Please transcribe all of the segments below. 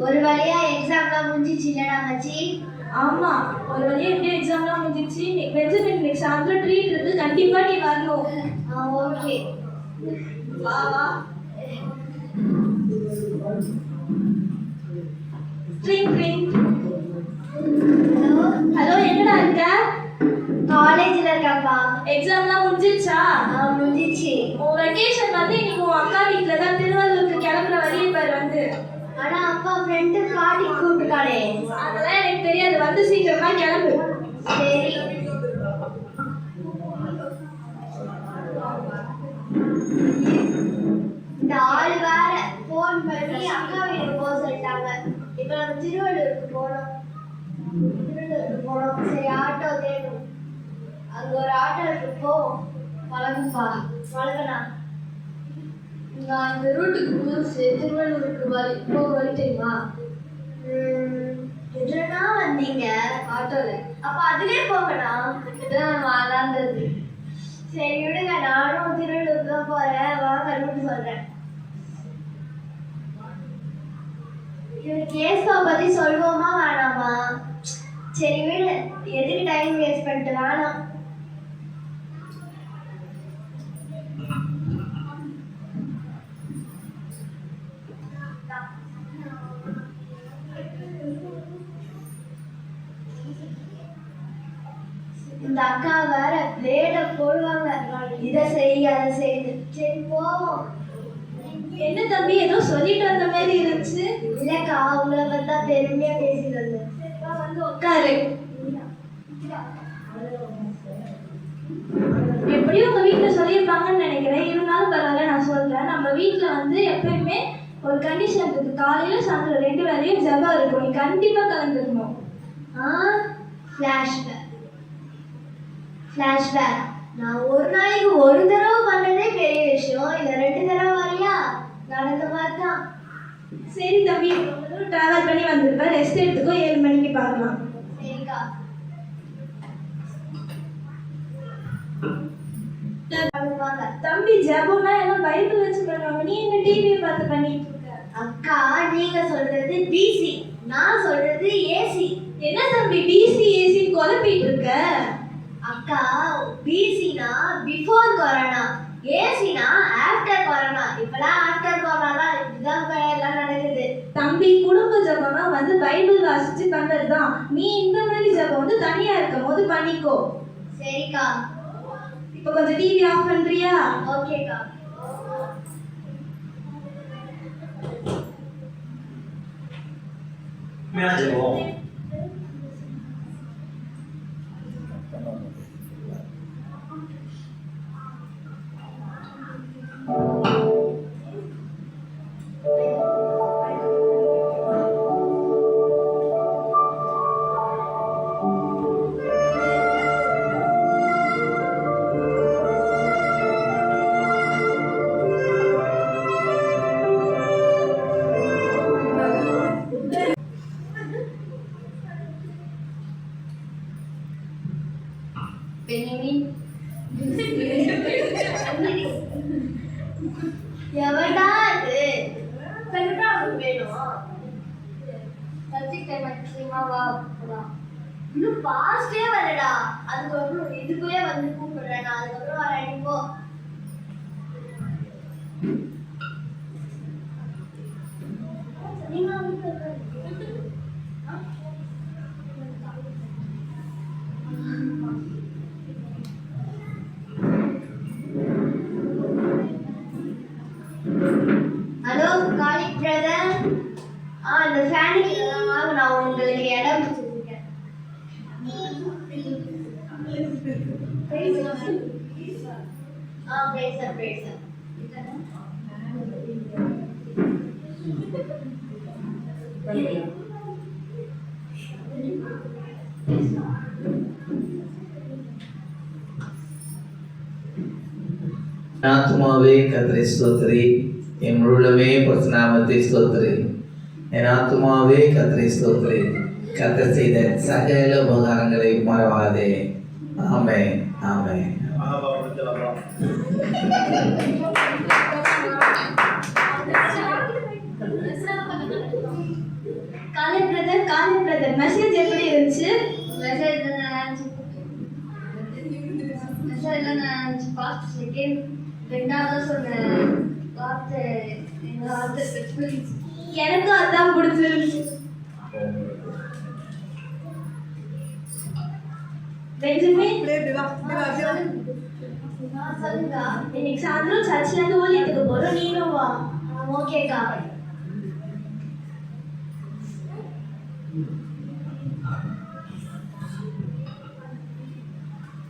ஒரு வழியா எக்ஸாம்லாம் முடிஞ்சிச்சுலடா மச்சி. ஆமா, ஒரு வழியா எப்படி எக்ஸாம்லாம் முடிஞ்சிச்சு. இன்னைக்கு சாயந்தரம் ட்ரீட் இருக்கு, கண்டிப்பா நீ வரணும். ஓகே, வா வா. Drink drink. ஹலோ, எங்கடா இருக்க? காலேஜ்ல இருக்கப்பா. எக்ஸாம்லாம் முடிஞ்சிச்சா? முடிஞ்சிச்சு. உன் வெக்கேஷன் வந்து இன்னைக்கு உன் அக்கா வீட்டில் தான் திருவள்ளூருக்கு கிளம்புற வழியே பாரு வந்து. ஆனா அப்பா ஃப்ரெண்டு பார்ட்டி கூப்பிட்டுருக்காளே. அதெல்லாம் எனக்கு தெரியாது, வந்து சீக்கிரமா கிளம்பு. சரி. இந்த ஆளு வேற ஃபோன் பண்ணி அக்கா வீட்டுக்கு போக சொல்லிட்டாங்க. இப்ப நம்ம திருவள்ளூருக்கு போனோம். சரி, ஆட்டோ தேடும். அங்க ஒரு ஆட்டோ இருக்கு, போ. பழகுப்பா, பழகனா. நான் அந்த ரூட்டுக்கு புதுசு, திருவள்ளூருக்கு வழி தெரியுமா? எதுனா வந்தீங்க ஆட்டோல? அப்ப அதுலயே போகலாம். இதுதான் வளர்ந்தது. சரி விடுங்க, நானும் திருவள்ளூருக்கு தான் போறேன். வாங்க, ரூட் சொல்றேன். இவருக்கு கேஸ்பா பத்தி சொல்வோமா வேணாமா? சரி விடு, எதுக்கு டைம் வேஸ்ட் பண்ணிட்டு வேணாம். இந்த அக்கா வேற பிளேட போடுவாங்க, இதை செய் அதை செய்யுது. சரி போவோம். என்ன தம்பி, ஏதோ சொல்லிட்டு வந்த மாதிரி இருந்துச்சு. இல்லக்கா, உங்களை பார்த்தா பெருமையா பேசிட்டு வந்தேன். வந்து உட்காரு. எப்படியும் உங்க வீட்டுல சொல்லியிருப்பாங்கன்னு நினைக்கிறேன், இருந்தாலும் பரவாயில்ல, நான் சொல்றேன். நம்ம வீட்டுல வந்து எப்பயுமே ஒரு கண்டிஷன் இருக்கு, காலையில சாயந்தரம் 2 வேளையும் ஜெபம் இருக்கும். நீ கண்டிப்பா கலந்துக்கணும். ஃபிளாஷ்பேக் நான் ஒரு நாளைக்கு ஒரு தடவை பண்ணதே பெரிய விஷயம். இதை 2 தடவை வரையா நடந்த மாதிரி தான். சரி தம்பி, டிராவல் பண்ணி வந்திருப்ப, ரெஸ்ட் எடுத்துக்கோ. 7 மணிக்கு பார்க்கலாம். சரிக்கா. தம்பி, ஜபம்னா எல்லாம் பைபிள் வச்சு பண்ணுவாங்க, நீ என்ன டிவியை பார்த்து பண்ணிட்டு இருக்க? அக்கா, நீங்க சொல்றது பிசி, நான் சொல்றது ஏசி. என்ன தம்பி டிசி ஏசி குழப்பிட்டு இருக்க? அக்கா, பிசினா பிஃபோர் கொரோனா, ஏசினா ஆஃப்டர் கொரோனா. இப்பெல்லாம் ஆஃப்டர் கொரோனா இதுதான் எல்லாம் நடக்குது. தம்பி, குடும்ப ஜபம்னா வந்து பைபிள் வாசிச்சு பண்றதுதான். நீ இந்த மாதிரி ஜபம் வந்து தனியா இருக்கும் போது பண்ணிக்கோ. சரிக்கா. இப்போ கொஞ்சம் டிவி ஆஃப் பண்றியா? ஓகேக்கா. எவடா அது? கண்டிப்பா அவனுக்கு வேணும். சப்ஜெக்ட் மேக்ஸிமவா இன்னும் பாஸ்டே வரடா. அதுக்கப்புறம் இதுக்குள்ளே வந்து கூப்பிடுறேன். நான் அதுக்கப்புறம் வரேன். இப்போ ஹலோ காலிக் பிரதர். இந்த ஃபேனுக்கு வாங்க, நான் உங்களுக்கு இடம் வச்சிருக்கேன். பிரேசர் ஆத்மாவே கர்த்தரை ஸ்தோத்திரி, என் முழுமே பரிசுத்த நாமத்தை ஸ்தோத்திரி. என் ஆத்மாவே கர்த்தரை ஸ்தோத்திரி, கர்த்தர் செய்த சகல உபகாரங்களை மறவாதே. ஆமென், ஆமென். மெசேஜ் எப்படி இருந்துச்சு? மெசேஜ் நான் ஃபர்ஸ்ட் செகண்ட் ரெண்டாவது சொன்ன வார்த்தை எங்க வார்த்தை எனக்கும் அதான் பிடிச்சிருந்துச்சு. பெஞ்சமின், சொல்லுங்க. இன்னைக்கு சாயந்தரம் சர்ச்ல இருந்து ஊழியத்துக்கு போறோம், நீனும் வா. ஓகேக்கா.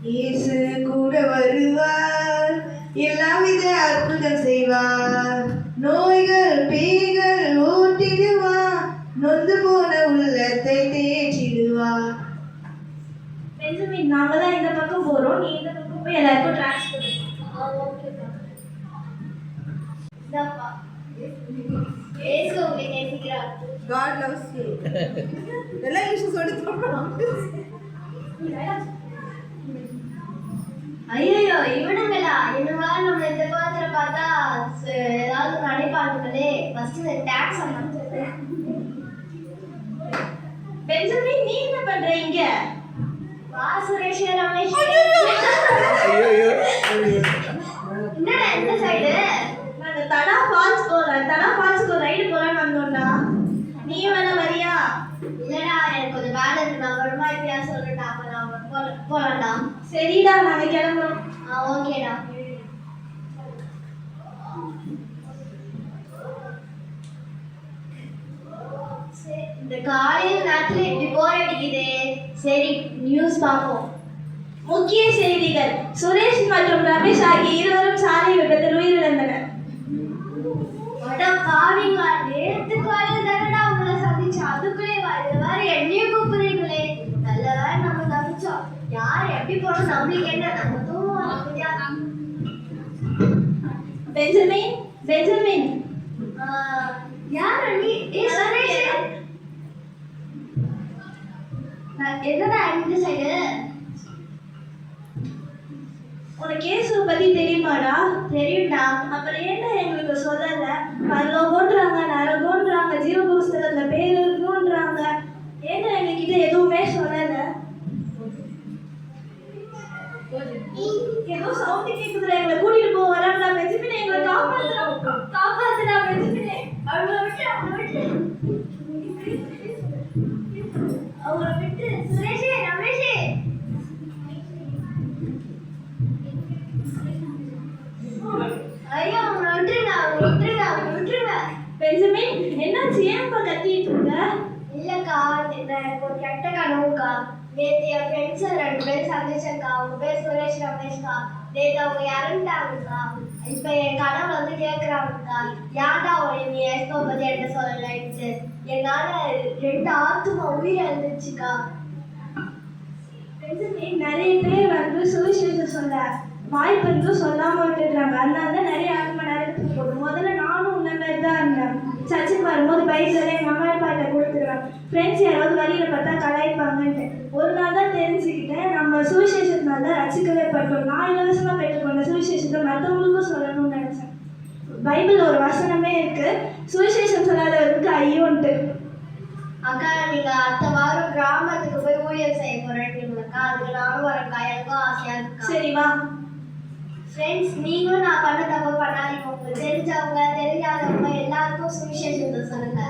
இயேசு கூட வருவார், எல்லாவித அற்புதம் செய்வார், நோய்கள் பேய்கள் ஓட்டிடுவார், நொந்து போன உள்ளத்தை தேற்றிடுவார். பெஞ்சமின், நாங்க தான் இந்த பக்கம் போறோம், நீ இந்த பக்கம் போய் எல்லாருக்கும் டிரான்ஸ்ஃபர். ஓகேக்கா. இந்தாப்பா. இயேசு உங்களை நேசிக்கிறார். God loves you. எல்லாம் இங்கிலீஷ் சொல்லி சொல்றோம். ஐயோ இவனுங்களா என்னவா நம்ம இந்த காலத்துல பார்த்தா ஏதாவது நடைபாடுகளே ஃபர்ஸ்ட் டாக்ஸ் அமைச்சது. பெஞ்சமின், நீ என்ன பண்ற இங்க? வா சுரேஷ் ரமேஷ். என்னடா இந்த சைடு? நாங்க தடா ஃபால்ஸ் போறோம், தடா ஃபால்ஸ்க்கு ரைடு போறோம்னு வந்தோம்டா. நீ வேணா வரியா? இல்லடா எனக்கு கொஞ்சம் வேலை இருக்கு, நான் வருமா இப்படியா சொல்றேன்டா. அப்ப நான் போலாம்டா. சரிடா, நாங்க கிளம்புறோம். ஓகேடா. இந்த காலையில் நேரத்துல இப்படி போர் அடிக்குதே. சரி நியூஸ் பார்ப்போம். முக்கிய செய்திகள்: சுரேஷ் மற்றும் ரமேஷ் ஆகிய இருவரும் சாலை விபத்தில் உயிரிழந்தனர். பாவீங்களா, நேற்று காலையில் தானடா உங்களை சந்திச்சோம், அதுக்குள்ளே இது வேற என்னையும் கூப்பிடுறீங்களே. நல்ல வேலை நம்ம தப்பிச்சோம். யார் எப்படி போனோம் நம்மளுக்கு என்ன, நம்ம தூங்குவோம். பெஞ்சமின், பெஞ்சமின், யார் நீ? சுரேஷ் என்னடா இந்த சைடு? உனக்கு இயேசுவை பத்தி தெரியுமாடா? தெரியும்டா. அப்புறம் ஏன்டா எங்களுக்கு சொல்லல? பரலோகம்ன்றாங்க, நரகம்ன்றாங்க, ஜீவ புஸ்தகத்துல பேர் இருக்கணும்ன்றாங்க, ஏன்டா எங்ககிட்ட எதுவுமே சொல்லல? ஏதோ சவுண்ட் கேக்குதுல, எங்களை கூட்டிட்டு போக வராங்களா? பெஞ்சமின், எங்களை காப்பாத்துடா பெஞ்சமினே. அவங்கள விட்டு சுரேஷே ரமேஷே. ஐயோ அவங்கள விட்டுருங்க. பெஞ்சமின், என்னாச்சு? ஏன்ப்பா கத்திட்டு இருக்க? இல்லக்கா, எனக்கு ஒரு கெட்ட கனவுக்கா. நேற்று என் ஃப்ரெண்ட்ஸ் 2 பேர் சந்திச்சேன்க்கா. அவங்க பேர் சுரேஷ் ரமேஷ்கா. நேற்று அவங்க இறந்துட்டாங்கக்கா. இப்போ என் கனவுல வந்து கேட்குறாங்கக்கா, ஏன்டா நீ ஏஸ்கோ பற்றி என்கிட்ட சொல்லலைன்ட்டு. என்னால் 2 ஆத்துமா உயிர் எழுந்துச்சுக்கா. பெஞ்சமின், நிறைய பேர் வந்து சுவிசேஷம் சொல்ல வாய்ப்பு இருந்தும் சொல்லாம விட்டுடுறாங்க. அதனால தான் நிறைய ஆத்மா நரகத்துக்கு போகுது. முதல்ல நானும் உன்ன மாதிரி தான் இருந்தேன். சர்ச்சுக்கு வரும்போது பைக்கில் எங்கள் அம்மா அப்பாட்ட கொடுத்துருவேன். ஃப்ரெண்ட்ஸ் யாராவது வழியில் பார்த்தா கலாய்ப்பாங்கன்ட்டு. ஒரு நாள் தான் தெரிஞ்சுக்கிட்டேன், நம்ம சுவிசேஷத்தினால தான் ரசிக்கவே பட்டோம். நான் இலவசமாக பெற்றுக்கொண்ட சுவிசேஷத்தை மற்றவங்களுக்கும் சொல்லணும்னு நினச்சேன். பைபிள் ஒரு வசனமே இருக்கு, சுவிசேஷம் சொல்லாதவருக்கு ஐயோன்ட்டு. அக்கா நீங்க அடுத்த வாரம் கிராமத்துக்கு போய் ஊழியர் செய்ய போறேன்னுங்களா? அதுக்கு நானும் வரேன்க்கா, எனக்கும் ஆசையா இருக்கா. சரி வா. ஃப்ரெண்ட்ஸ், நீங்களும் நான் பண்ண தப்பு பண்ணாதீங்க. உங்களுக்கு தெரிஞ்சவங்க தெரியாதவங்க எல்லாருக்கும் சுவிசேஷத்தை சொல்லுங்க.